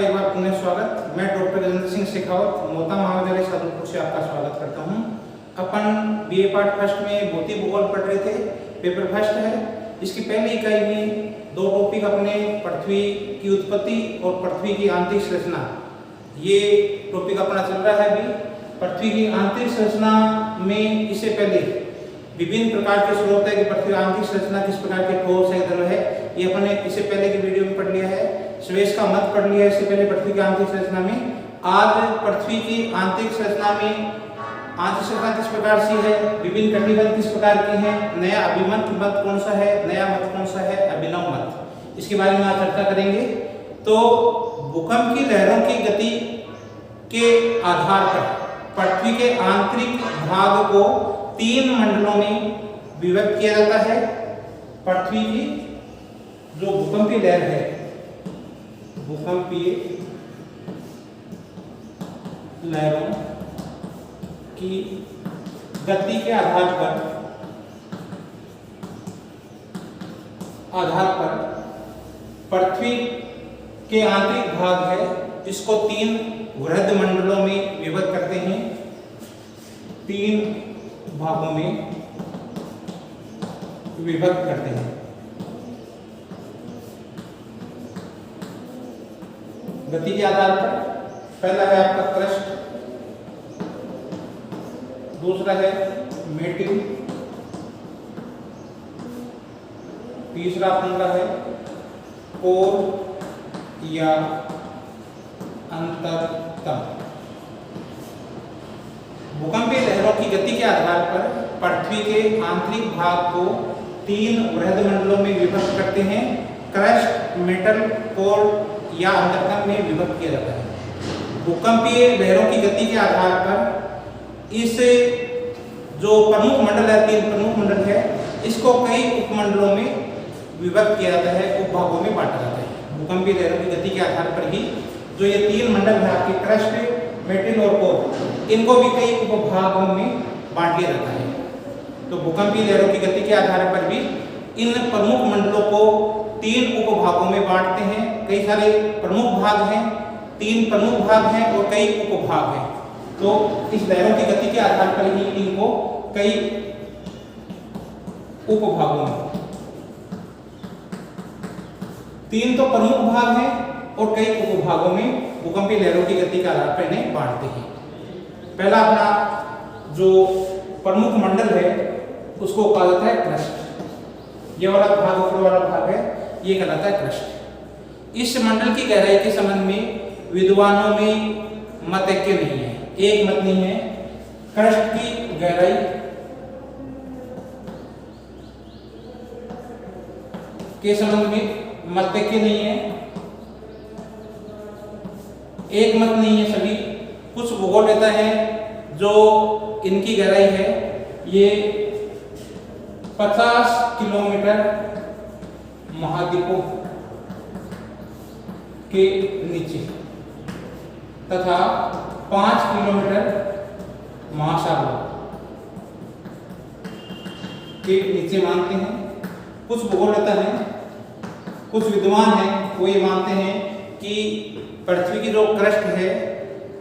एक बार पुनः स्वागत। मैं डॉक्टर गजेंद्र सिंह शेखावत मोता महाविद्यालय सादुलपुर से आपका स्वागत करता हूं। अपन बीए पार्ट फर्स्ट में भौतिक भूगोल पढ़ रहे थे, पेपर फर्स्ट है। इसकी पहली इकाई में दो टॉपिक अपने पृथ्वी की उत्पत्ति और पृथ्वी की आंतरिक संरचना, ये टॉपिक अपना चल रहा है अभी। पृथ्वी की आंतरिक संरचना में इससे पहले विभिन्न प्रकार के स्रोत है कि पृथ्वी आंतरिक संरचना किस प्रकार के ठोस है, द्रव है, ये अपने इससे पहले की वीडियो में पढ़ लिया है। स्वेश का मत पढ़ लिया है इससे पहले पृथ्वी की आंतरिक संरचना में। आज पृथ्वी की आंतरिक संरचना में आंतरिक संरचना किस प्रकार से है, विभिन्न कटिबंध किस प्रकार की है, नया अभिमत मत कौन सा है, नया मत कौन सा है, अभिनव मत, इसके बारे में आज चर्चा करेंगे। तो भूकंप की लहरों की गति के आधार पर पृथ्वी के आंतरिक भाग को तीन मंडलों में विभक्त किया जाता है। पृथ्वी की जो भूकंपीय लहर है, भूकंपीय लहरों की गति के आधार पर पृथ्वी के आंतरिक भाग है, इसको तीन वृहद मंडलों में विभक्त करते हैं। तीन भागों में विभक्त करते हैं। गति के आधार पर पहला है आपका क्रस्ट, दूसरा है मेटिंग, तीसरा अपना है कोर या अंतरतम। भूकंपीय लहरों की गति के आधार पर पृथ्वी के आंतरिक भाग को तीन वृहद मंडलों में विभक्त करते हैं। क्रस्ट, मेटल, कोर या अंतरतम में विभक्त किया जाता है। भूकंपीय लहरों की गति के आधार पर इस जो प्रमुख मंडल है, तीन प्रमुख मंडल है, इसको कई उपमंडलों में विभक्त किया जाता है, उपभागों में बांटा जाता है। भूकंपीय लहरों की गति के आधार पर ही जो ये तीन मंडल है आपके क्रस्ट, मेटल और कोर, इनको भी कई उपभागों में बांट दिया जाता है। तो भूकंपीय लहरों की गति के आधार पर भी इन प्रमुख मंडलों को तीन उपभागों में बांटते हैं। कई सारे प्रमुख भाग हैं, तीन प्रमुख भाग हैं और कई उपभाग हैं। तो इस लहरों की गति के आधार पर ही इनको कई उपभागों में, तीन तो प्रमुख भाग हैं और कई उपभागों में भूकंपीय लहरों की गति के आधार पर इन्हें बांटते हैं। पहला अपना जो प्रमुख मंडल है उसको कहा जाता है क्रस्ट। ये वाला भाग, ऊपर वाला भाग है, ये कहलाता है क्रस्ट। इस मंडल की गहराई के संबंध में विद्वानों में मत ऐक्य नहीं है, एक मत नहीं है। क्रस्ट की गहराई के संबंध में मत ऐक्य नहीं है, एक मत नहीं है सभी। कुछ भूगोल देता है जो इनकी गहराई है ये 50 किलोमीटर महाद्वीपों के नीचे तथा 5 किलोमीटर महासागरों के नीचे मानते हैं। कुछ भूगोल देता है, कुछ विद्वान हैं वो ये मानते हैं कि पृथ्वी की जो क्रस्ट है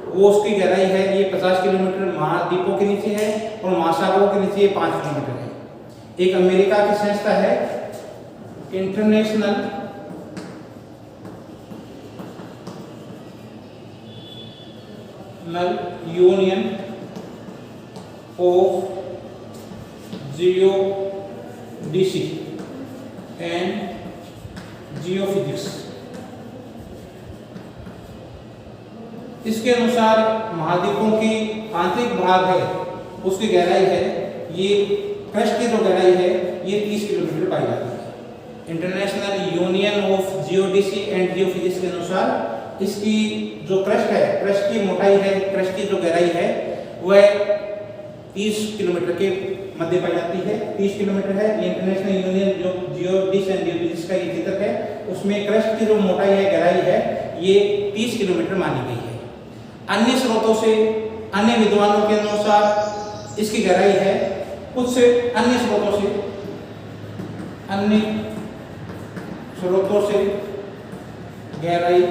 वो उसकी गहराई है ये 50 किलोमीटर महाद्वीपों के नीचे है और महासागरों के नीचे 5 किलोमीटर है। एक अमेरिका की संस्था है international union of geodesy and geophysics, इसके अनुसार महाद्वीपों की आंतरिक भाग है उसकी गहराई है ये, क्रस्ट की जो गहराई है ये 30 किलोमीटर पाई जाती है। International union of geodesy and geophysics के अनुसार इसकी जो क्रस्ट है, क्रस्ट की मोटाई है, क्रस्ट की जो गहराई है वह 30 किलोमीटर के मध्य पाई जाती है। 30 किलोमीटर है। ये इंटरनेशनल यूनियन जो जियोडेसी एंड जियोफिजिक्स का ये चित्र है उसमें क्रस्ट की जो मोटाई है, गहराई है ये 30 किलोमीटर मानी गई है। अन्य स्रोतों से, अन्य विद्वानों के अनुसार इसकी गहराई है, कुछ अन्य स्रोतों से, अन्य स्रोतों से गहराई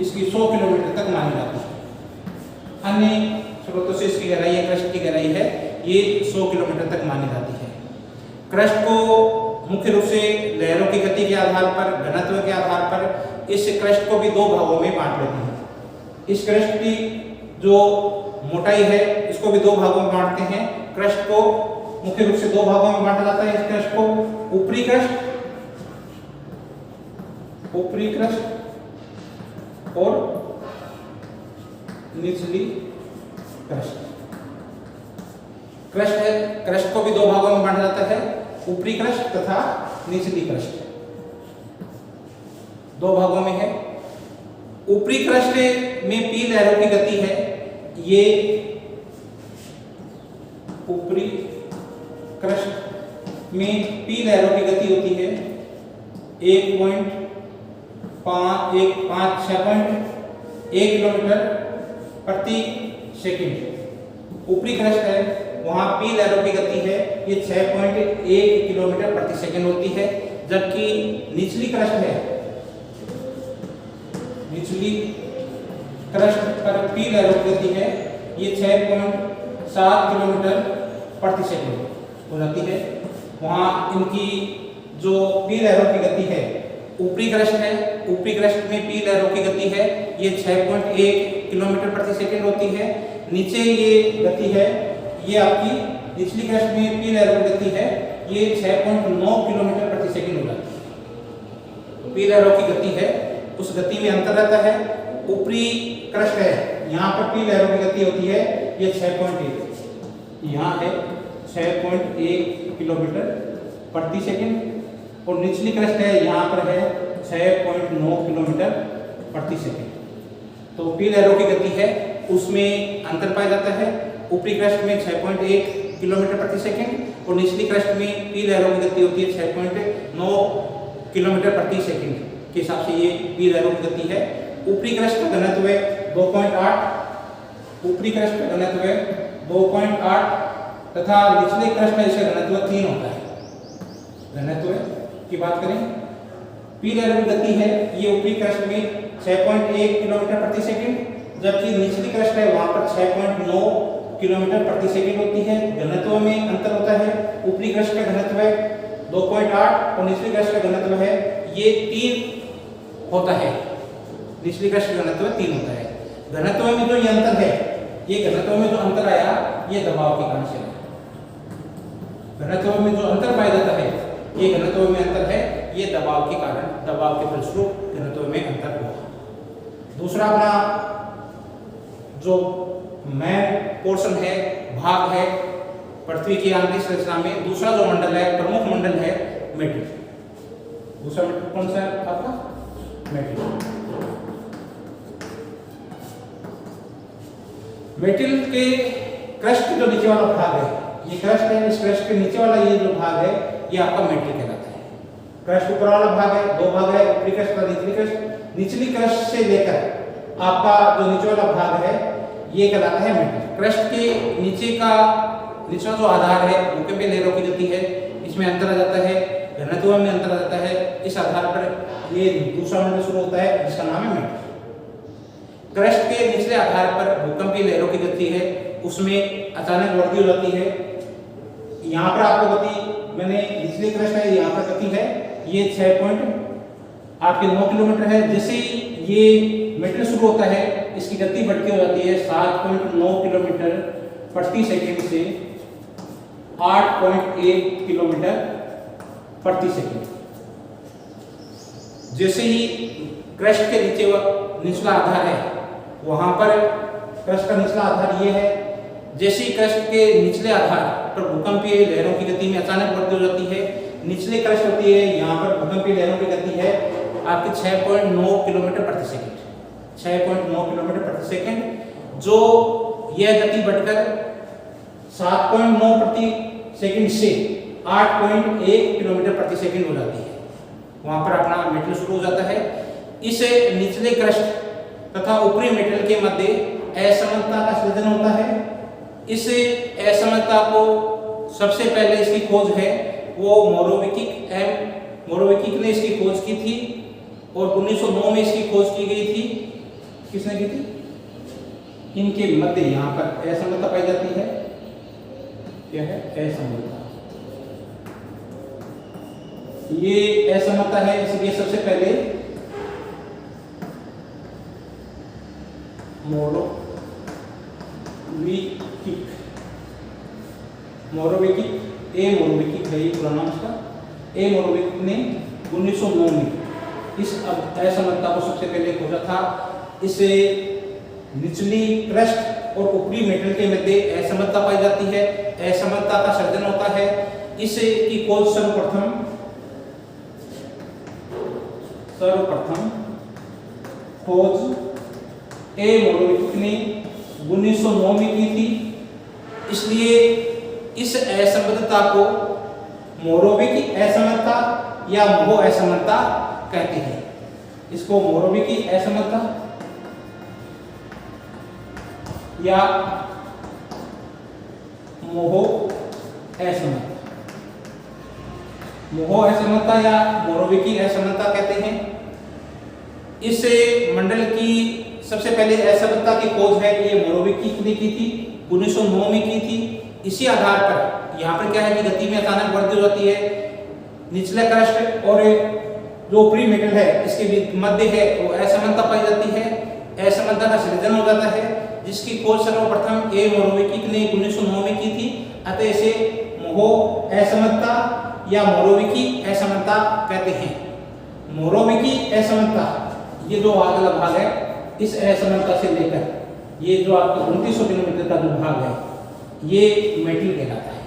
इसकी 100 किलोमीटर तक मानी जाती है। अन्य स्रोतों से इसकी गहराई है, क्रस्ट की गहराई है, ये 100 किलोमीटर तक मानी जाती है। क्रस्ट को मुख्य रूप से लहरों की गति के आधार पर, घनत्व के आधार पर इस क्रस्ट को भी दो भागों में बांट लेते हैं। इस क्रस्ट की जो मोटाई है इसको भी दो भागों में बांटते हैं। क्रस्ट को मुख्य रूप से दो भागों में बांटा जाता है। इस क्रस्ट को ऊपरी क्रस्ट और निचली क्रस्ट। क्रस्ट है, क्रस्ट को भी दो भागों में बांटा जाता है, ऊपरी क्रस्ट तथा निचली क्रस्ट, दो भागों में है। ऊपरी क्रस्ट में पी लहरों की गति है, ये ऊपरी क्रस्ट में पी लहरों की गति होती है 6.1 किलोमीटर प्रति सेकंड। ऊपरी क्रस्ट है, वहां पी लहरों की गति है ये 6.1 किलोमीटर प्रति सेकंड होती है, जबकि निचली क्रस्ट है, निचली क्रस्ट पर पी लहरों की गति है ये 6.7 किलोमीटर प्रति सेकंड हो जाती है। वहां इनकी जो पी लहरों की गति है, ऊपरी क्रस्ट है, ऊपरी क्रस्ट में पी लहरों की गति है ये 6.1 किलोमीटर प्रति सेकंड होती है। नीचे ये गति है, ये आपकी निचली क्रस्ट में पी लहरों की गति है ये 6.9 किलोमीटर प्रति सेकंड हो जाती है। पी लहरों की गति है, उस गति में अंतर रहता है। ऊपरी क्रस्ट है, यहाँ पर पी लहरों की गति होती है ये 6.1, यहाँ है 6.1 किलोमीटर प्रति सेकंड, और निचली क्रस्ट है यहाँ पर है 6.9 किलोमीटर प्रति सेकंड। तो पी लहरों की गति है उसमें अंतर पाया जाता है। ऊपरी क्रस्ट में 6.1 किलोमीटर प्रति सेकंड और निचली क्रस्ट में पी लहरों की गति होती है 6.9 किलोमीटर प्रति सेकंड के हिसाब से ये पी लहरों की गति है। ऊपरी क्रस्ट का घनत्व है 2.8, ऊपरी क्रस्ट का घनत्व है 2.8 तथा निचले क्रस्ट में इसका घनत्व 3 होता है। घनत्व की बात करें, पी लहरों की गति है ये ऊपरी क्रस्ट में 6.1 किलोमीटर प्रति सेकंड, जबकि निचली क्रस्ट है वहां पर 6.9 किलोमीटर प्रति सेकंड होती है। घनत्व में अंतर होता है, ऊपरी क्रस्ट का घनत्व है 2.8 और निचली क्रस्ट का घनत्व है ये 3 होता है। निचली क्रस्ट का घनत्व 3 होता है। घनत्व में जो ये अंतर है, ये घनत्व में जो अंतर आया ये दबाव के कारण से आया। घनत्व में जो अंतर पाया जाता है, ये घनत्व में अंतर है ये दबाव के कारण, दबाव के फलस्वरूप घनत्व में अंतर हुआ। दूसरा अपना जो मेन पोर्शन है, भाग है पृथ्वी की आंतरिक संरचना में, दूसरा जो मंडल है, प्रमुख मंडल है मेटल। दूसरा मंडल कौन सा है आपका? मेटल। मेटल के क्रस्ट जो नीचे वाला भाग है, ये क्रस्ट है, इस क्रस्ट के नीचे वाला ये जो भाग है ये आपका मेटल कहलाता है। क्रस्ट ऊपर वाला भाग है, दो भाग है, ऊपरी क्रस्ट और निचली क्रस्ट। निचली क्रस्ट से लेकर आपका जो नीचे वाला भाग है ये कहलाता है मेटल। क्रस्ट के नीचे का निचला जो आधार है, भूकंपीय लहरों की गति है, इसमें अंतर आ जाता है, घनत्व में अंतर आ जाता है। इस आधार पर ये दूसरा मंडल शुरू होता है जिसका नाम है मेटल। क्रस्ट के निचले आधार पर भूकंपीय लहरों की गति है, उसमें अचानक वृद्धि हो जाती है। यहाँ पर आपको गति, मैंने निचली क्रस्ट है यहाँ पर गति है ये 6.9 किलोमीटर है। जैसे ही ये मेटल शुरू होता है इसकी गति बढ़ती हो जाती है 7.9 किलोमीटर प्रति सेकंड से 8.1 किलोमीटर प्रति सेकंड। जैसे ही क्रस्ट के नीचे निचला आधार है, वहां पर क्रस्ट का निचला आधार ये है, जैसे ही क्रस्ट के निचले आधार पर भूकंपीय लहरों की गति में अचानक वृद्धि हो जाती है, निचले क्रस्ट होती है, यहाँ पर भूकंपीय लहरों की गति है आपकी 6.9 किलोमीटर प्रति सेकंड, 6.9 किलोमीटर प्रति सेकंड। जो यह गति बढ़कर 7.9 प्रति सेकंड से 8.1 किलोमीटर प्रति सेकंड हो जाती है, वहां पर अपना मेटल शुरू हो जाता है। इस निचले क्रस्ट तथा ऊपरी मेटल के मध्य असमानता का सृजन होता है। इस असमानता को सबसे पहले इसकी खोज है वो मोरोविकिक ने इसकी खोज की थी और 1909 में इसकी खोज की गई थी। किसने की थी? इनके मध्य यहाँ पर असमता पाई जाती है। क्या है? असमता। ये असमता है, इसलिए सबसे पहले मोरोविकिक है ये पूरा नाम उसका। मोरोविकिक ने 1909 में इस असमता को सबसे पहले खोजा था। इसे निचली क्रस्ट और ऊपरी मेटल के मध्य असमता पाई जाती है, असमता का सर्जन होता है। इसे की खोज सर्वप्रथम खोज मोरोविकिक ने 1909 में की थी। इसलिए इस असमता को मोरोविकी असमता या मोह असमता कहते हैं। इसको मोरोविकी असमता या मोह असमता या मोरोविकी असमता कहते हैं। इस मंडल की सबसे पहले असमता की खोज है ये मोरोविकिक ने की थी, 1909 में की थी। इसी आधार पर यहाँ पर क्या है कि गति में अचानक वृद्धि हो जाती है। निचला क्रस्ट और जो ऊपरी मेटल है इसके मध्य है वो असमता पाई जाती है, असमता का सृजन हो जाता है, जिसकी खोज सर्वप्रथम मोरोविकिक ने 1909 में की थी। अतः इसे मोह असमता या मोरोविकी असमता कहते हैं। मोरोविकी असमता ये जो अगला भाग है, इस असमता से लेकर ये जो आपका 2900 किलोमीटर का जो भाग है ये मेटल कहलाता है।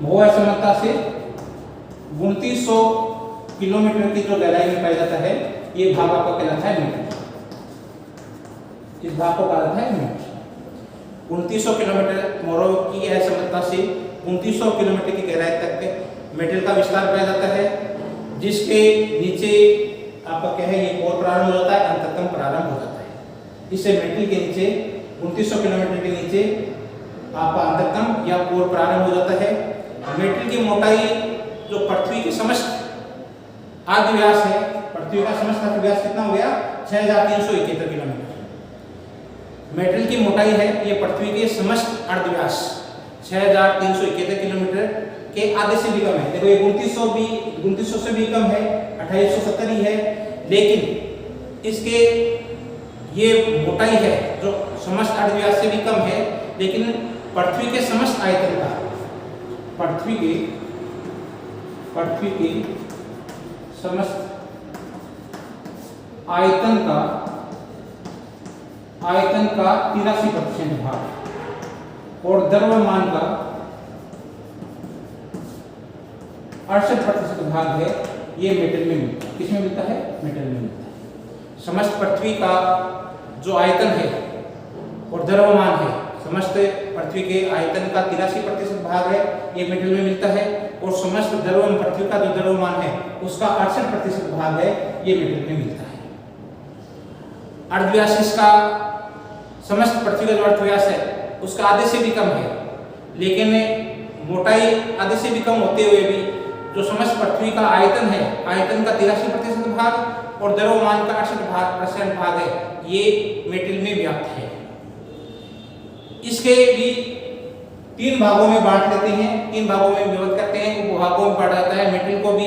मोह असमता से 2900 किलोमीटर की जो गहराई में पाया जाता है ये भाग आपका कहलाता है मेटल। इस भाग को कहा जाता है मेटल। 2900 किलोमीटर मोरोविकी असमता से 2900 किलोमीटर की गहराई तक मेटल का विस्तार पाया जाता है, जिसके नीचे आपका क्या है ये कोर प्रारंभ हो जाता है, अंतरतम प्रारंभ हो जाता है। इससे मेटल के नीचे 2900 किलोमीटर के नीचे आपका अंतरतम या कोर प्रारंभ हो जाता है। मेटल की मोटाई जो पृथ्वी के समस्त अर्धव्यास है, पृथ्वी का समस्त अर्धव्यास कितना हो गया? 6371 किलोमीटर। मेटल की मोटाई है ये पृथ्वी के समस्त अर्धव्यास 6371 किलोमीटर के आधे से भी कम है। देखो ये 2900 से भी कम है, 2870 ही है, लेकिन इसके ये मोटाई है जो समस्त अर्धव्यास से भी कम है, लेकिन पृथ्वी के समस्त आयतन का पृथ्वी के समस्त आयतन का 83% भाग और द्रव्यमान का 68% भाग है ये मेटल में मिलता है। किसमें मिलता है? मेटल में मिलता है। समस्त पृथ्वी का जो आयतन है और द्रव्यमान है, समस्त पृथ्वी के आयतन का 83% भाग है ये मेटल में मिलता है, और समस्त पृथ्वी का जो द्रव्यमान है उसका 68% भाग है ये मेटल में मिलता है। अर्धव्यास इसका समस्त पृथ्वी का जो अर्धव्यास है उसका आधे से भी कम है, लेकिन मोटाई आधे से भी कम होते हुए भी जो समस्त पृथ्वी का आयतन है, आयतन का 83% भाग और द्रव्यमान का 68% भाग है ये मेटल में व्याप्त है। इसके भी 3 भागों में बांट लेते हैं, 3 भागों में विभक्त करते हैं, उपभागों में बांटा जाता है। मेटल को भी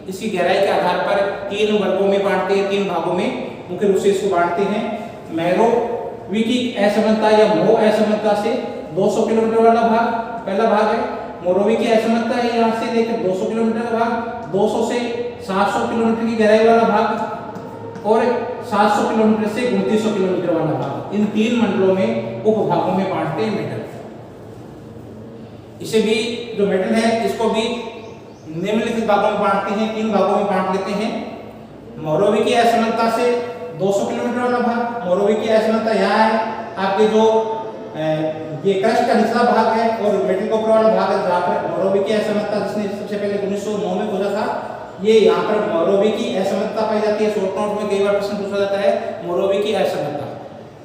इसकी गहराई के आधार पर 3 वर्गों में बांटते हैं, 3 भागों में मुख्य रूप से इसको बांटते हैं। मोरोविकी असमता या मोह असमता से 200 किलोमीटर वाला भाग पहला भाग है। मोरोविकी असमता है यहाँ से लेकर 200 किलोमीटर का भाग, 200 से 700 किलोमीटर की गहराई वाला भाग और 700 किलोमीटर से 2900 किलोमीटर वाला भाग। इन 3 मंडलों में उपभागों में बांटते हैं मेटल। इसे भी जो मेटल है इसको भी निम्नलिखित भागों में बांटते हैं, 3 भागों में बांट लेते हैं। मोरोविकी असमता से 200 किलोमीटर वाला भाग, मोरोविकी असमता यहाँ है आपके जो ये क्रस्ट का निचला भाग है और मेटल का ऊपर वाला भाग है, जहाँ पर मोरोविकी असमता जिसने सबसे पहले 1909 में खोजा था, ये यहाँ पर मोरोविकी असमता पाई जाती है। शॉर्ट नोट में कई बार प्रश्न पूछा जाता है मोरोविकी असमता,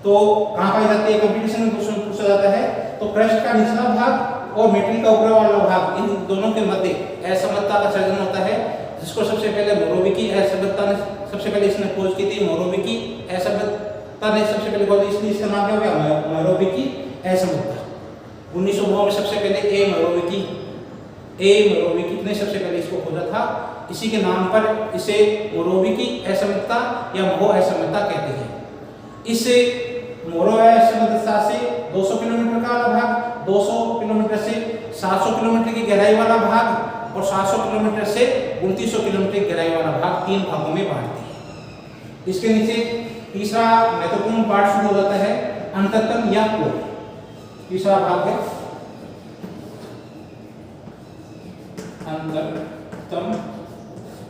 तो कहाँ पाई जाती है? कंपटीशन में प्रश्न पूछा जाता है। तो क्रस्ट का निचला भाग और मेटल का ऊपर वाला भाग, इन दोनों के मध्य असमता का सर्जन होता है, जिसको सबसे पहले मोरोविकी असमता ने सबसे पहले इसने खोज की थी मोरोविकी असमर्थता ने सबसे पहले खोज, इसलिए इसका नाम क्या हो गया मोरोविकी असमर्थता। 1909 में सबसे पहले ए मोरोविकी ने सबसे पहले इसको खोजा था। इसी के नाम पर इसे मोरोविकी असमर्थता या मोहो असमर्थता कहते हैं। इस मोरो असमर्थता से 200 किलोमीटर का वाला भाग, 200 किलोमीटर से 700 किलोमीटर की गहराई वाला भाग और 700 किलोमीटर से 2900 किलोमीटर की गहराई वाला भाग 3 भागों में बांटती है। इसके नीचे तीसरा महत्वपूर्ण पार्ट शुरू हो जाता है अंतरतम या कोर। तीसरा भाग है अंतरतम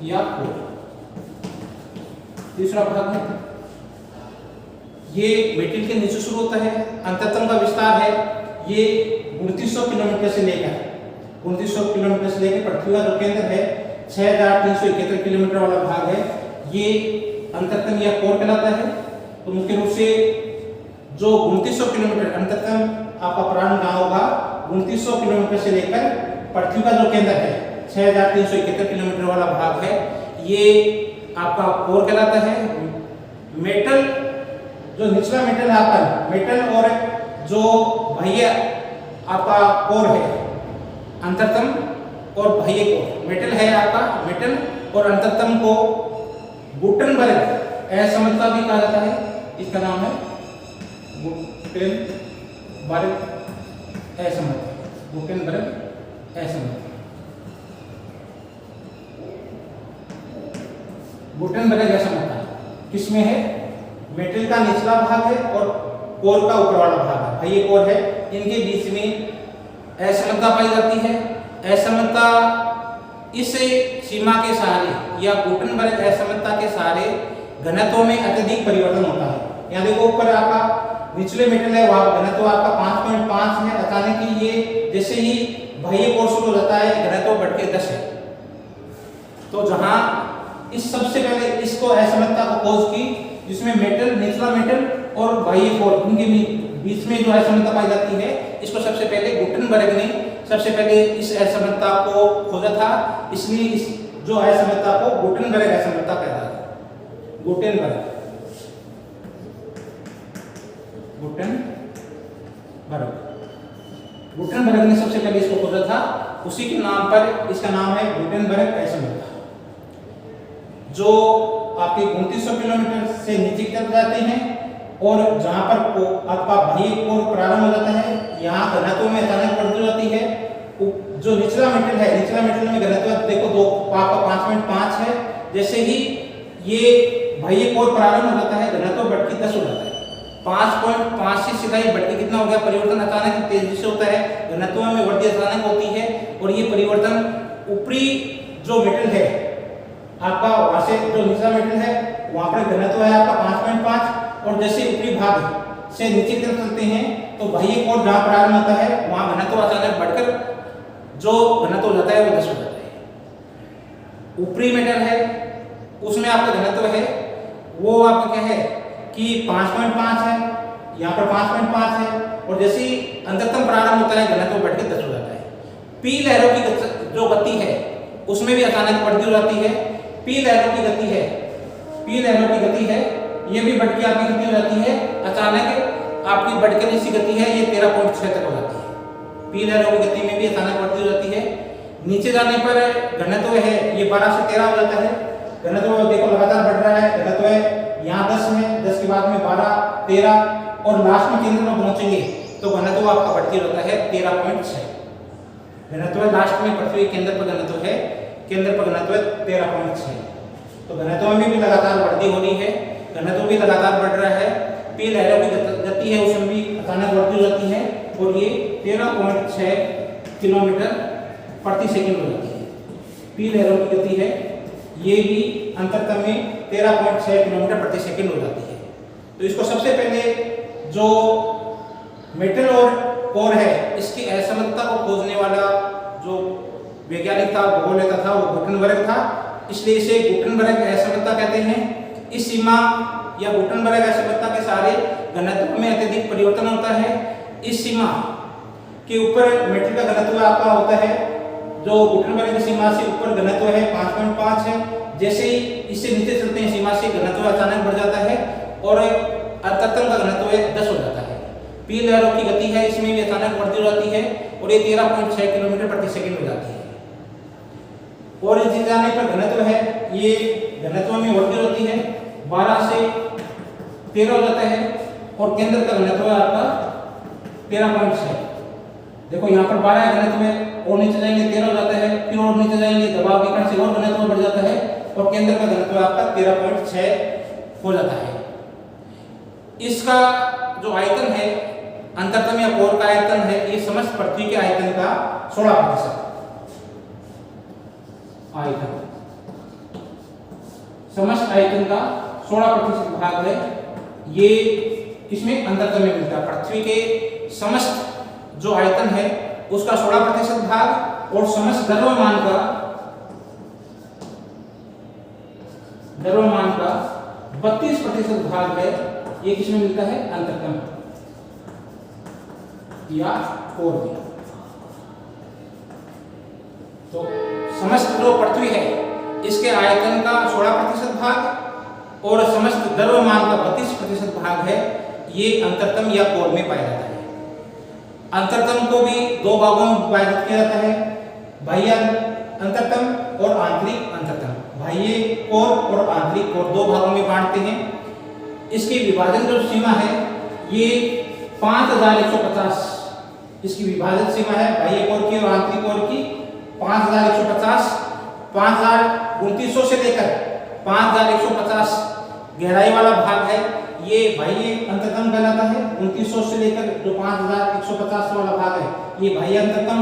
या कोर। तीसरा भाग है ये मेटल के नीचे शुरू होता है। अंतरतम का विस्तार है ये 2900 किलोमीटर से लेकर पृथ्वी का जो केंद्र है 6371 किलोमीटर वाला भाग है, ये अंतरतम या कोर कहलाता है। तो मुख्य रूप से जो 2900 किलोमीटर अंतरतम आपका प्रारंभ कहाँ होगा, 2900 किलोमीटर से लेकर पृथ्वी का जो केंद्र है 6371 किलोमीटर वाला भाग है, ये आपका कोर कहलाता है। मेटल जो निचला मेटल है आपका मेटल और जो बाह्य आपका कोर है अंतरतम और बाह्य कोर। मेटल है आपका मेटल और अंतरतम को गुटेनबर्ग असमर्थता भी कहा जाता है। इसका नाम है गुटेनबर्ग असमर्थता। गुटेनबर्ग असमर्थता किसमें है, मेटल का निचला भाग है और कोर का ऊपर वाला भाग है, बाह्य कोर है, इनके बीच में असमर्थता पाई जाती है। असमर्थता इस सीमा के सहारे या गुटेनबर्ग असमर्थता के सहारे घनत्व में अत्यधिक परिवर्तन होता है। यहाँ देखो ऊपर आपका निचले मेटल है वहां घनत्व आपका 5.5 है, अचानक ही ये जैसे ही बाह्य कोर शुरू हो जाता है घनत्व बढ़ के 10 है। तो जहां इस सबसे पहले इसको असमर्थता को खोज की जिसमें मेटल निचला मेटल और बाह्य कोर इनके बीच में जो असमर्थता पाई जाती है, इसको सबसे पहले गुटेनबर्ग ने सबसे पहले इस असमर्थता को खोजा था, इसलिए इस जो असमर्थता को गुटेनबर्ग असमर्थता कहता है। गुटेनबर्ग ने सबसे पहले इसको खोजा था, उसी के नाम पर इसका नाम है गुटेनबर्ग असमर्थता। जो आपके 2900 किलोमीटर से नीचे की तरफ जाते हैं और जहां पर आपका बाह्य कोर प्रारंभ हो जाता है, यहाँ घनत्व में अचानक बढ़ती जाती है। जो निचला मेटल है, निचला मेटल में घनत्व देखो 5.5 है, जैसे ही ये बाह्य कोर प्रारंभ हो जाता है घनत्व बढ़ के 10 हो जाता है। 5.5 से सीधा ही बढ़ के कितना हो गया, परिवर्तन अचानक तेजी से होता है, घनत्व में वृद्धि अचानक होती है और ये परिवर्तन ऊपरी जो मेटल है आपका वहां से जो निचला मेटल है वहां पर घनत्व है आपका 5.5 और जैसे ऊपरी भाग से नीचे की तरफ चलते हैं तो बाह्य कोर जहां प्रारंभ होता है वहां घनत्व अचानक बढ़कर जो घनत्व हो जाता है वो 10 हो जाता है। ऊपरी मेटल है उसमें आपका घनत्व है वो आपका क्या है कि 5.5 है, यहाँ पर 5.5 है और जैसे ही अंतरतम प्रारंभ होता है घनत्व बढ़ के 10 हो जाता है। पी लहरों की जो गति है उसमें भी अचानक बढ़ती हो जाती है। पी लहरों की गति है ये भी बढ़ के आपकी कितनी हो जाती है, अचानक आपकी बढ़कर इसी गति है ये 13.6 तक हो जाती है। पी लहरों की गति में भी अचानक बढ़ती हो जाती है। नीचे जाने पर घनत्व है ये 12 से 13 हो जाता है। घनत्व देखो लगातार बढ़ रहा है, घनत्व है यहाँ 10 है, 10 के बाद में 12, 13 और लास्ट में केंद्र में पहुंचेंगे तो घनत्व आपका बढ़ती रहता है 13.6। घनत्व लास्ट में पृथ्वी केंद्र पर घनत्व है, केंद्र पर घनत्व 13.6। तो घनत्व में भी लगातार बढ़ती हो रही है, घनत्व भी लगातार बढ़ रहा है। पी लहरों की गति है उसमें भी अचानक बढ़ती हो जाती है और ये 13.6 किलोमीटर प्रति सेकंड हो जाती है। पी लहरों की गति है ये भी अंतरतम में 13.6 किलोमीटर प्रति सेकंड हो जाती है। तो इसको सबसे पहले जो मेटल और कोर है इसकी असमर्थता को खोजने वाला जो वैज्ञानिक था, भूगोलवेत्ता था, वो गुटेनबर्ग था, इसलिए इसे गुटेनबर्ग असमर्थता कहते हैं। इस सीमा या गुटेनबर्ग असमर्थता के सहारे घनत्व में अत्यधिक परिवर्तन होता है। इस सीमा के ऊपर मेटल का घनत्व आपका होता है जो गुटनबर्ग की सीमा से ऊपर घनत्व है 5.5 है, जैसे ही इससे नीचे चलते हैं सीमा से घनत्व अचानक बढ़ जाता है और अंतरतम का घनत्व 10 हो जाता है। पी लहरों की गति है इसमें भी अचानक बढ़ती हो जाती है और ये 13.6 किलोमीटर प्रति सेकंड हो जाती है। और इस जाने पर घनत्व है ये घनत्व में बढ़ती होती है 12 से 13 हो जाता है और केंद्र का घनत्व आपका 13.6। देखो यहाँ पर 12 है घनत्व में और नीचे जाएंगे 13 हो जाता है, फिर और नीचे जाएंगे दबाव के कारण से और घनत्व बढ़ जाता है और केंद्र का घनत्व आपका 13.6 हो जाता है। इसका जो आयतन है अंतरतम या कोर का आयतन है ये समस्त पृथ्वी के आयतन का 16% आयतन, समस्त आयतन का 16% भाग है ये इसमें अंतरतम में मिलता है। पृथ्वी के समस्त जो आयतन है उसका 16% भाग और समस्त द्रव्यमान का 32% भाग है ये किसमें मिलता है? अंतरतम या कोर में। तो समस्त जो पृथ्वी है इसके आयतन का 16% भाग और समस्त द्रव्यमान का 32% भाग है ये अंतरतम या कोर में पाया जाता है। अंतरतम को भी दो भागों में विभाजित किया जाता है, बाह्य अंतरतम और आंतरिक अंतरतम। बाह्य कोर और आंतरिक कोर दो भागों में बांटते हैं। इसकी विभाजन जो सीमा है ये 5150, इसकी विभाजित सीमा है बाह्य कोर की और आंतरिक कोर की 5150, 5200 से लेकर 5150 गहराई वाला भाग है ये बाह्य अंतरतम कहलाता है। 2900 से लेकर जो 5150 वाला भाग है ये बाह्य अंतरतम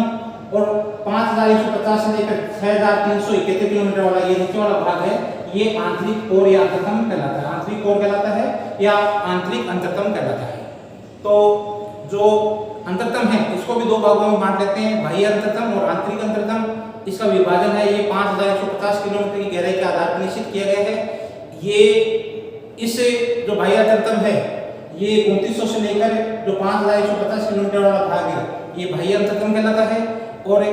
और 5150 से लेकर 6371 किलोमीटर वाला ये नीचे वाला भाग है ये आंतरिक कोर या अंतरतम कहलाता है। आंतरिक कोर कहलाता है या आंतरिक अंतरतम कहलाता है। तो जो अंतरतम है इसको भी दो भागों में बांट लेते हैं, बाह्य अंतरतम और आंतरिक अंतरतम। इसका विभाजन है ये 5150 किलोमीटर की गहराई के आधार पर निश्चित किया गया है। ये इस जो बाह्य अंतरतम है ये 2900 से लेकर जो 5150 किलोमीटर वाला भाग है ये बाह्य अंतरतम कहलाता है और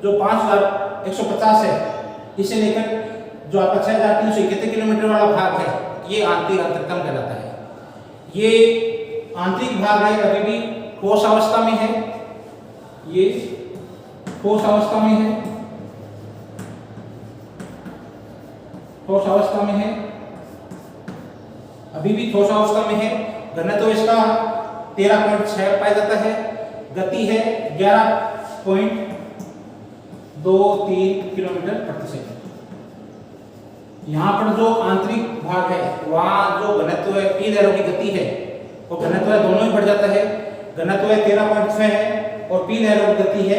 जो 5150 है इसे लेकर जो आपका 6371 किलोमीटर वाला भाग है ये आंतरिक अंतरतम कहलाता है। ये आंतरिक भाग है अभी भी ठोस अवस्था में है, ये ठोस अवस्था में है, ठोस अवस्था में है, अभी भी ठोस अवस्था में है। घनत्व इसका 13.6 पाया जाता है, गति है 11.23 किलोमीटर प्रति सेकंड। यहाँ पर जो आंतरिक भाग है वहाँ जो घनत्व है पी लहरों की गति है वो घनत्व दोनों ही बढ़ जाता है। घनत्व 13.6 है और पी लहरों की गति है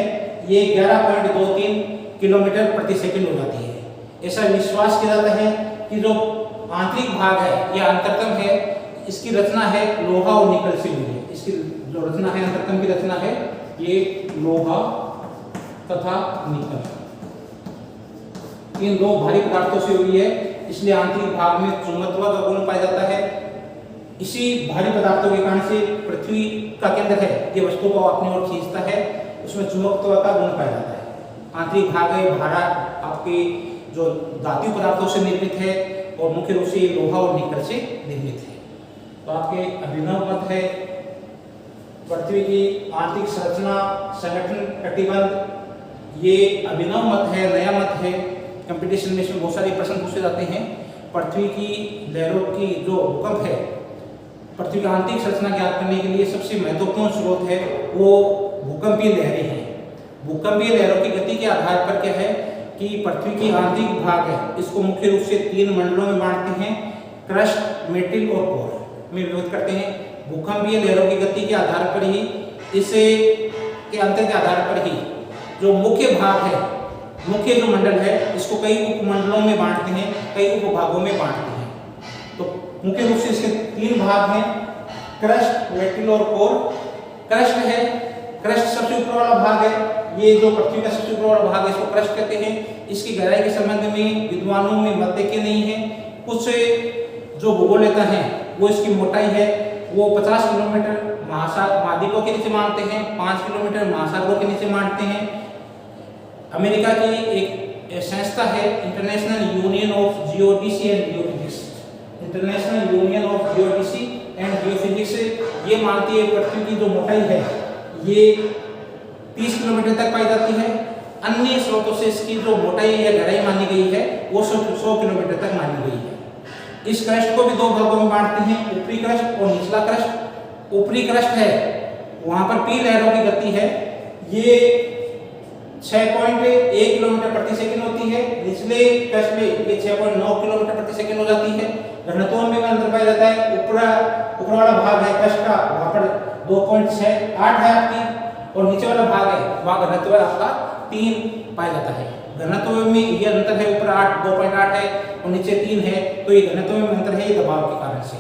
ये 11.23 किलोमीटर प्रति सेकंड हो जाती है। ऐसा विश्वास किया जाता है कि जो आंतरिक भाग है या अंतरतम है इसकी रचना है लोहा और निकल से हुई है। इसकी जो रचना है अंतरतम की रचना है ये लोहा तथा निकल, इन दो भारी पदार्थों से हुई है, इसलिए आंतरिक भाग में चुंबकत्व का गुण पाया जाता है। इसी भारी पदार्थों के कारण से पृथ्वी का केंद्र है ये वस्तु को अपनी ओर खींचता है, उसमें चुंबकत्व का गुण पाया जाता है। आंतरिक भाग है भारा आपके जो धातु पदार्थों से निर्मित है और मुख्य रूप से लोहा और निकल से निर्मित है। तो आपके अभिनव मत है पृथ्वी की आंतरिक संरचना संगठन कटिबंध, ये अभिनव मत है, नया मत है। कंपटीशन में इसमें बहुत सारे प्रश्न पूछे जाते हैं। पृथ्वी की लहरों की जो भूकंप है, पृथ्वी की आंतरिक संरचना ज्ञात करने के लिए सबसे महत्वपूर्ण स्रोत है वो भूकंपीय लहरें हैं। भूकंपीय लहरों की गति के आधार पर क्या है कि पृथ्वी की आंतरिक भाग है इसको मुख्य रूप से 3 मंडलों में बांटते हैं, क्रस्ट, मेटिल और कोर में विभक्त करते हैं। भूकंपीय लहरों की गति के आधार पर ही इसे के अंतर के आधार पर ही जो मुख्य भाग है, मुख्य जो मंडल है इसको कई उपमंडलों में बांटते हैं, कई उपभागों में बांटते हैं। तो मुख्य रूप से इसके 3 भाग हैं, क्रस्ट, मेटिल और कोर। क्रस्ट है, क्रस्ट सबसे ऊपर वाला भाग है, ये जो पृथ्वी का सबसे ऊपर वाला भाग है इसको क्रस्ट कहते हैं। इसकी गहराई के संबंध में विद्वानों में मत के नहीं है। कुछ जो भूगोलवेत्ता हैं वो इसकी मोटाई है वो 50 किलोमीटर महाद्वीपों के नीचे मानते हैं, 5 किलोमीटर महासागरों के नीचे मानते हैं। अमेरिका की एक संस्था है international union of geodesy and geophysics. International union of geodesy and geophysics ये मानती है पृथ्वी की जो मोटाई है ये 30 किलोमीटर तक पाई जाती है। अन्य स्रोतों से इसकी जो मोटाई या गहराई मानी गई है वो 100 किलोमीटर तक मानी गई है। इस क्रस्ट को भी दो भागों में बांटते हैं, ऊपरी क्रस्ट और निचला क्रस्ट। ऊपरी क्रस्ट है वहां पर पी लहरों की गति है ये 6.1 किलोमीटर प्रति सेकंड होती है। निचले क्रस्ट में ये 6.9 किलोमीटर प्रति सेकंड हो जाती है। घनत्व में अंतर पाया जाता है। ऊपर वाला भाग है क्रस्ट का वहां पर 2.68 है आपकी, और नीचे वाला भाग है वहां घनत्व आपका 3 पाया जाता है। घनत्व में ये अंतर है, ऊपर 2.8 है और नीचे 3 है, तो ये घनत्व में अंतर है, ये दबाव के कारण से।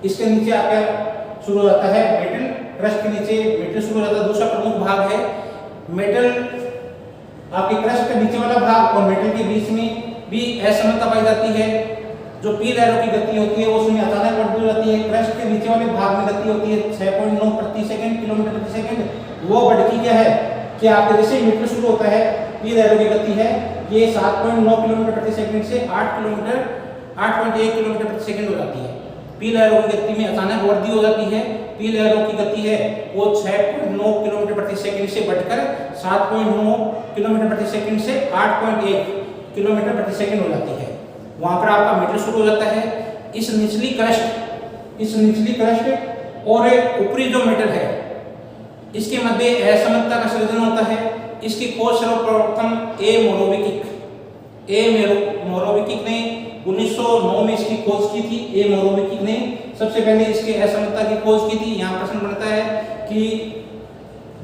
इसके नीचे आपका शुरू हो जाता है मेटल। क्रस्ट के नीचे मेटल शुरू हो जाता है। दूसरा प्रमुख भाग है मेटल। आपके क्रस्ट के नीचे वाला भाग और मेटल के बीच में भी असमता पाई जाती है। जो पी लहरों की गति होती है वो उसमें अचानक बढ़ती जाती है। क्रस्ट के नीचे वाले भाग में गति होती है 6.9 प्रति सेकंड किलोमीटर प्रति सेकंड। वो बढ़ती क्या है कि आपके जैसे मीटर शुरू होता है पी लहरों की गति है ये 7.9 किलोमीटर प्रति सेकंड से 8.1 किलोमीटर प्रति सेकंड हो जाती है। पी लहरों की गति में अचानक वृद्धि हो जाती है। पी लहरों की गति है वो 6.9 किलोमीटर प्रति सेकंड से बढ़कर 7.9 किलोमीटर प्रति सेकंड से 8.1 किलोमीटर प्रति सेकंड हो जाती है। वहां पर आपका मीटर शुरू हो जाता है। इस निचली क्रस्ट और ऊपरी जो मीटर है इसके मध्य असमता का सृजन होता है। इसकी खोज सर्वप्रथम ए मोरोविकिक ने 1909 में इसकी खोज की थी। ए मोरोविकिक ने सबसे पहले इसके असमता की खोज की थी। यहाँ प्रश्न बनता है कि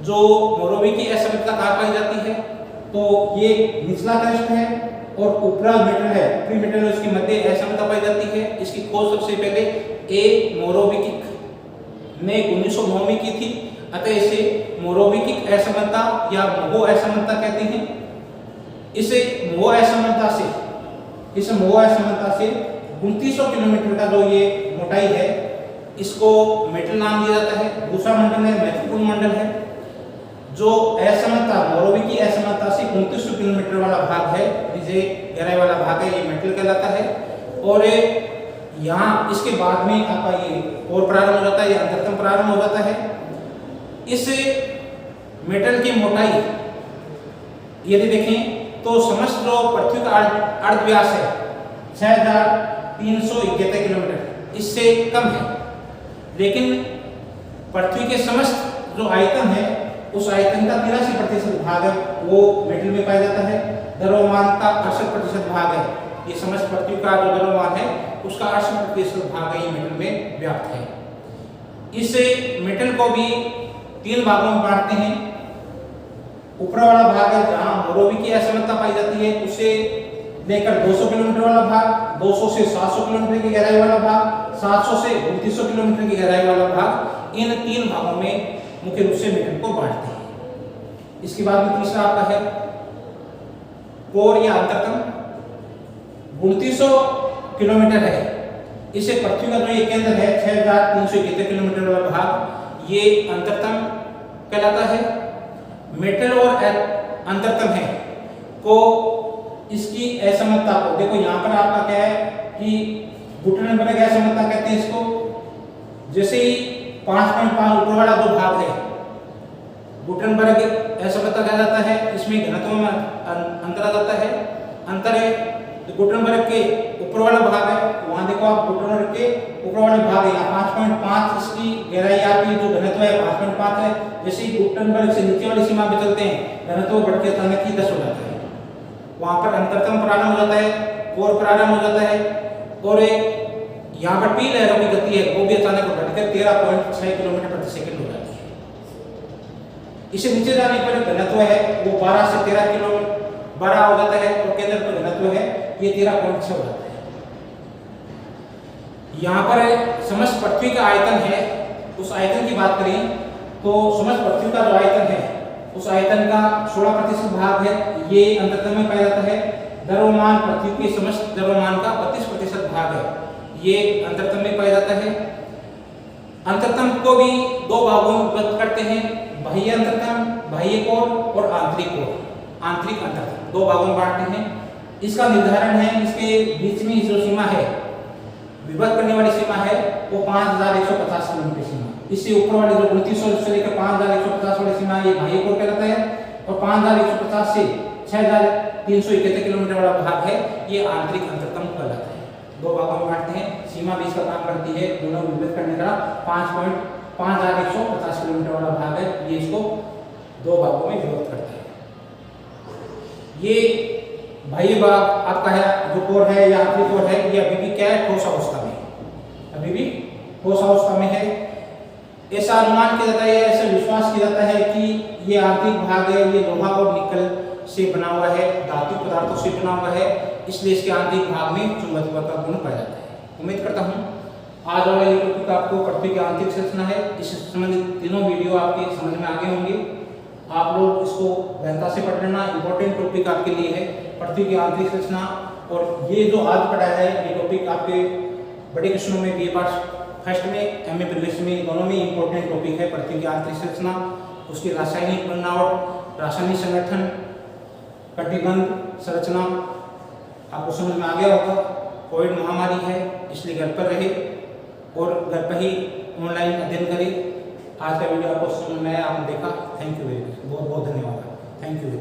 जो मोरोविकी असमता कहाँ पाई जाती है, तो ये निचला क्रस्ट है और ऊपरा मेटल है, ऊपरी मेटल है, उसके मध्य असमता पाई जाती है। इसकी खोज सबसे पहले ए मोरोविकिक ने 1909 में की थी। अतः इसे मोरोविकिक असमता या मोहो असमता कहते हैं। इस मोहो असमता से 2900 किलोमीटर का जो ये मोटाई है इसको मेटल नाम दिया जाता है। दूसरा मंडल है महत्वपूर्ण मंडल है। जो असमता मोरोविकी असमता से 2900 किलोमीटर वाला भाग है, जिसे गहराई वाला भाग है, ये मेटल कहलाता है। और यहाँ इसके बाद में आपका ये और प्रारंभ हो जाता है, ये अंतरतम प्रारंभ हो जाता है। इस मेटल की मोटाई यदि देखें तो समस्त जो पृथ्वी का अर्धव्यास है 6371 किलोमीटर, इससे कम है। लेकिन पृथ्वी के समस्त जो आयतन है उस आयतन का 83% भाग है वो मेटल में पाया जाता है। द्रव्यमान का 68% भाग है, ये समस्त पृथ्वी का जो द्रव्यमान है उसका 68% भाग है, ये मेटल में व्याप्त है। इस मेटल को भी 3 भागों में बांटते हैं। ऊपर वाला भाग है जहां मोरोविकी असमता पाई जाती है, उसे लेकर 200 किलोमीटर वाला भाग, 200 से 700 किलोमीटर की गहराई वाला भाग, 700 से 2900 किलोमीटर की गहराई वाला भाग, इन 3 भागों में मुख्य रूप से मेटल को बांटते हैं। इसके बाद में तीसरा आपका है कोर या अंतरतम। 2900 किलोमीटर है। इसे पृथ्वी का जो ये केंद्र है 6371 किलोमीटर वाला भाग, ये अंतरतम कहलाता है। मेटल और अंतरतम है को इसकी असमता को देखो, यहाँ पर आपका क्या है कि गुटेनबर्ग असमता कहते हैं इसको। जैसे ही 5.5 ऊपर वाला जो भाग है गुटेनबर्ग असमता कहा जाता है, इसमें घनत्व में अंतर आ जाता है। अंतर है गुटेनबर्ग के ऊपर वाला भाग है, वहां देखो आप गुटेनबर्ग के ऊपर वाले भाग है, यहाँ 5.5 इसकी गहराई आपकी जो घनत्व है 5.5 है। जैसे ही गुटेनबर्ग से नीचे वाली सीमा पे चलते हैं घनत्व बढ़ के अचानक ही 10 हो जाता है। वहां पर अंतरतम प्रारंभ हो जाता है, कोर प्रारंभ हो जाता है, और यहाँ पर पी लहरों की गति है वो भी अचानक बढ़कर 13.6 किलोमीटर प्रति सेकंड हो जाती है। इसे नीचे जाने पर घनत्व है वो 12 से 13 किलोमीटर 12 हो जाता है, और केंद्र पर घनत्व है ये 13.6 हो जाता है। यहाँ पर समस्त पृथ्वी का आयतन है, उस आयतन की बात करें तो समस्त पृथ्वी का जो आयतन है उस आयतन का 16% भाग है ये अंतरतम में पाया जाता है। द्रव्यमान पृथ्वी के समस्त द्रव्यमान का 32% भाग है ये अंतरतम में पाया जाता है। अंतरतम को भी 2 भागों में विभक्त करते हैं, बाह्य अंतरतम, बाह्य कोर और आंतरिक कोर। आंतरिक अंतरतम, दो भागों में बांटते हैं। इसका निर्धारण है, इसके बीच में जो सीमा है, विभक्त करने वाली सीमा है, वो 5150 किलोमीटर सीमा। इससे ऊपर वाली जो 2900 से लेकर 5150 वाली सीमा ये बाह्य कोर कहलाता है, और 5150 से 6371 किलोमीटर वाला भाग है, ये आंतरिक अंतरतम कहलाता है। दो भागों में बांटते हैं। सीमा भी इसका काम करती है, दोनों विभक्त करने का 5150 किलोमीटर वाला भाग है, ये इसको दो भागों में विभक्त करता है। ये बाह्य भाग आपका है, जो कोर है या आंतरिक कोर है, ये अभी भी क्या है, ठोस अवस्था में, अभी भी ठोस अवस्था में है। ऐसा अनुमान किया जाता है, ऐसा विश्वास किया जाता है कि ये आंतरिक भाग है, ये लोहा और निकल से बना हुआ है, धातु पदार्थों से बना हुआ है, इसलिए इसके आंतरिक भाग में चुंबकत्व का गुण पाया जाता है। उम्मीद करता हूँ आज वाला ये टॉपिक आपको पृथ्वी की आंतरिक संरचना है, इससे संबंधित तीनों वीडियो आपके समझ में आगे होंगे। आप लोग इसको गहनता से पढ़ लेना, इंपॉर्टेंट टॉपिक आपके लिए है पृथ्वी की आंतरिक संरचना। और ये जो आज पढ़ा है, ये टॉपिक आपके बड़े क्वेश्चनों में बीए पार्ट फर्स्ट में, एमए प्रीवियस में, दोनों में इंपॉर्टेंट टॉपिक है पृथ्वी की आंतरिक संरचना, उसकी रासायनिक बनावट, रासायनिक संगठन, कटिबंध संरचना आपको समझ में आ गया होगा। कोविड महामारी है, इसलिए घर पर रहे और घर पर ही ऑनलाइन अध्ययन करें। आज का वीडियो आपको समझ में आया, आपने देखा। थैंक यू वेरी मच, बहुत बहुत धन्यवाद। Thank you.